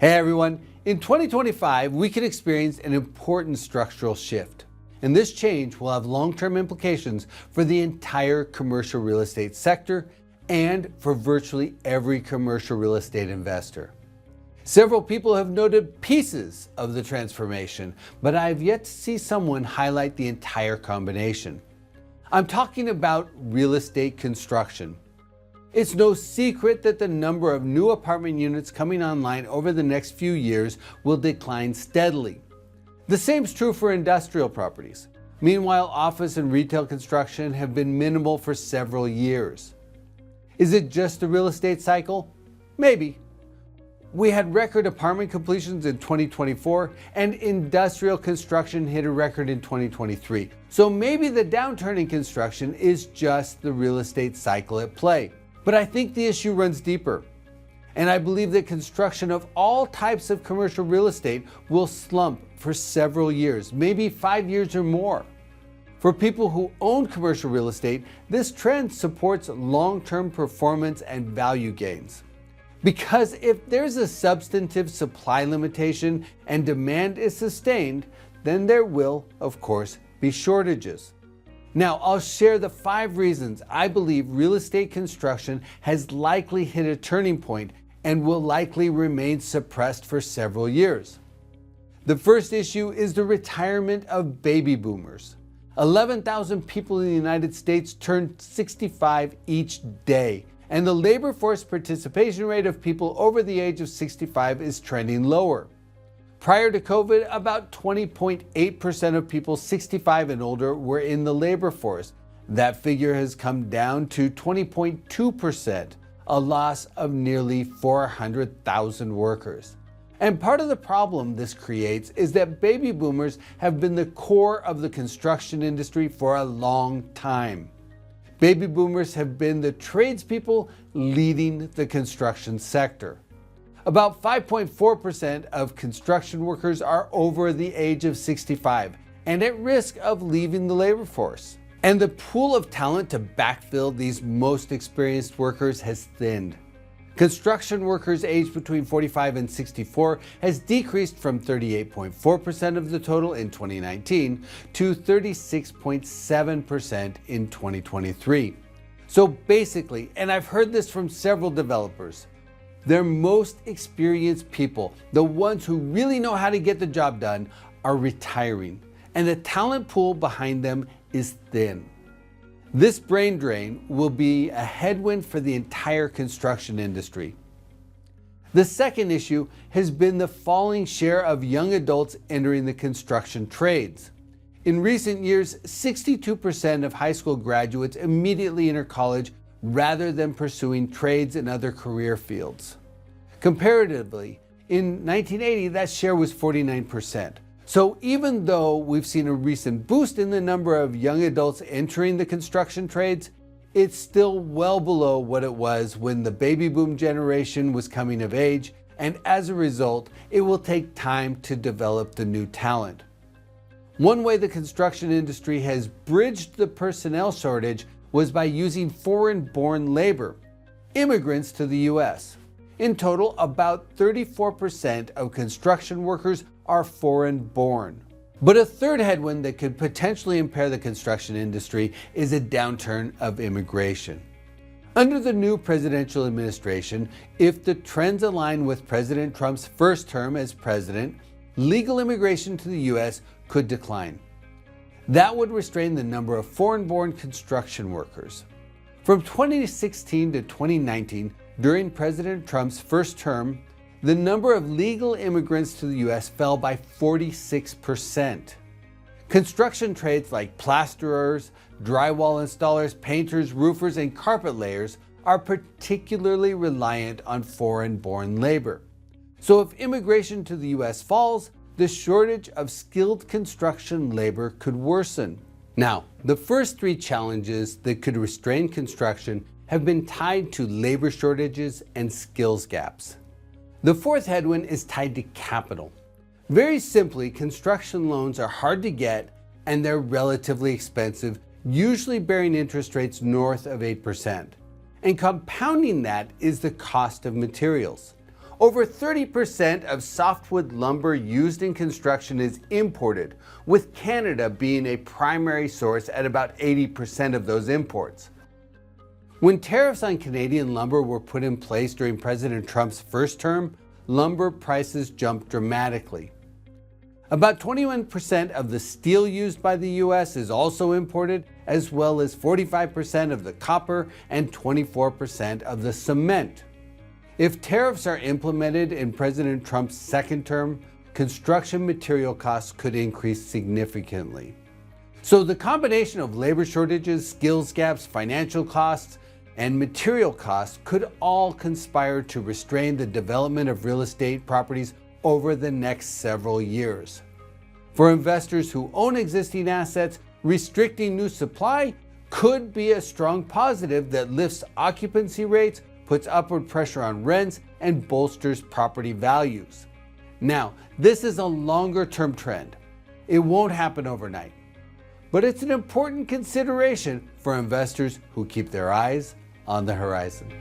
Hey everyone, in 2025 we can experience an important structural shift. And this change will have long-term implications for the entire commercial real estate sector and for virtually every commercial real estate investor. Several people have noted pieces of the transformation, but I've yet to see someone highlight the entire combination. I'm talking about real estate construction. It's no secret that the number of new apartment units coming online over the next few years will decline steadily. The same is true for industrial properties. Meanwhile, office and retail construction have been minimal for several years. Is it just the real estate cycle? Maybe. We had record apartment completions in 2024 and industrial construction hit a record in 2023. So maybe the downturn in construction is just the real estate cycle at play. But I think the issue runs deeper. And I believe that construction of all types of commercial real estate will slump for several years, maybe 5 years or more. For people who own commercial real estate, this trend supports long-term performance and value gains. Because if there's a substantive supply limitation and demand is sustained, then there will, of course, be shortages. Now, I'll share the 5 reasons I believe real estate construction has likely hit a turning point and will likely remain suppressed for several years. The first issue is the retirement of baby boomers. 11,000 people in the United States turn 65 each day, and the labor force participation rate of people over the age of 65 is trending lower. Prior to COVID, about 20.8% of people 65 and older were in the labor force. That figure has come down to 20.2%, a loss of nearly 400,000 workers. And part of the problem this creates is that baby boomers have been the core of the construction industry for a long time. Baby boomers have been the tradespeople leading the construction sector. About 5.4% of construction workers are over the age of 65 and at risk of leaving the labor force. And the pool of talent to backfill these most experienced workers has thinned. Construction workers aged between 45 and 64 has decreased from 38.4% of the total in 2019 to 36.7% in 2023. So basically, and I've heard this from several developers, their most experienced people, the ones who really know how to get the job done, are retiring, and the talent pool behind them is thin. This brain drain will be a headwind for the entire construction industry. The second issue has been the falling share of young adults entering the construction trades. In recent years, 62% of high school graduates immediately enter college rather than pursuing trades and other career fields. Comparatively, in 1980, that share was 49%. So even though we've seen a recent boost in the number of young adults entering the construction trades, it's still well below what it was when the baby boom generation was coming of age, and as a result, it will take time to develop the new talent. One way the construction industry has bridged the personnel shortage was by using foreign-born labor, immigrants to the U.S. In total, about 34% of construction workers are foreign-born. But a third headwind that could potentially impair the construction industry is a downturn of immigration. Under the new presidential administration, if the trends align with President Trump's first term as president, legal immigration to the U.S. could decline. That would restrain the number of foreign-born construction workers. From 2016 to 2019, during President Trump's first term, the number of legal immigrants to the U.S. fell by 46%. Construction trades like plasterers, drywall installers, painters, roofers, and carpet layers are particularly reliant on foreign-born labor. So if immigration to the U.S. falls, the shortage of skilled construction labor could worsen. Now, the first 3 challenges that could restrain construction have been tied to labor shortages and skills gaps. The fourth headwind is tied to capital. Very simply, construction loans are hard to get and they're relatively expensive, usually bearing interest rates north of 8%. And compounding that is the cost of materials. Over 30% of softwood lumber used in construction is imported, with Canada being a primary source at about 80% of those imports. When tariffs on Canadian lumber were put in place during President Trump's first term, lumber prices jumped dramatically. About 21% of the steel used by the US is also imported, as well as 45% of the copper and 24% of the cement. If tariffs are implemented in President Trump's second term, construction material costs could increase significantly. So the combination of labor shortages, skills gaps, financial costs, and material costs could all conspire to restrain the development of real estate properties over the next several years. For investors who own existing assets, restricting new supply could be a strong positive that lifts occupancy rates, puts upward pressure on rents, and bolsters property values. Now, this is a longer-term trend. It won't happen overnight, but it's an important consideration for investors who keep their eyes on the horizon.